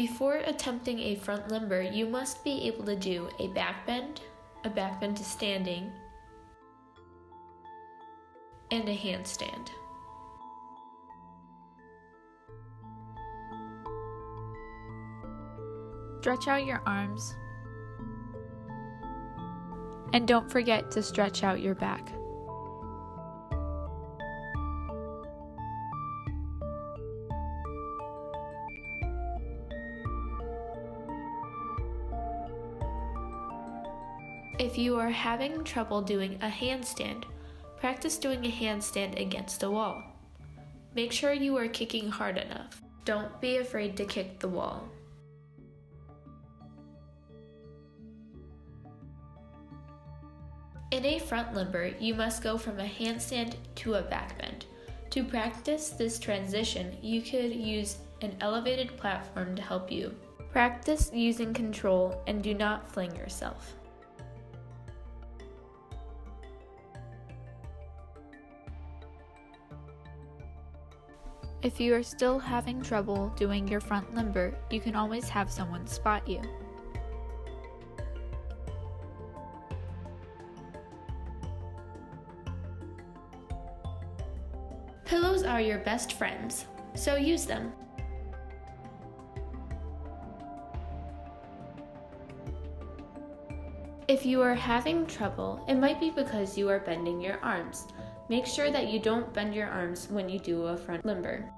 Before attempting a front limber, you must be able to do a back bend to standing, and a handstand. Stretch out your arms. And don't forget to stretch out your back. If you are having trouble doing a handstand, practice doing a handstand against a wall. Make sure you are kicking hard enough. Don't be afraid to kick the wall. In a front limber, you must go from a handstand to a back bend. To practice this transition, you could use an elevated platform to help you. Practice using control and do not fling yourself. If you are still having trouble doing your front limber, you can always have someone spot you. Pillows are your best friends, so use them. If you are having trouble, it might be because you are bending your arms. Make sure that you don't bend your arms when you do a front limber.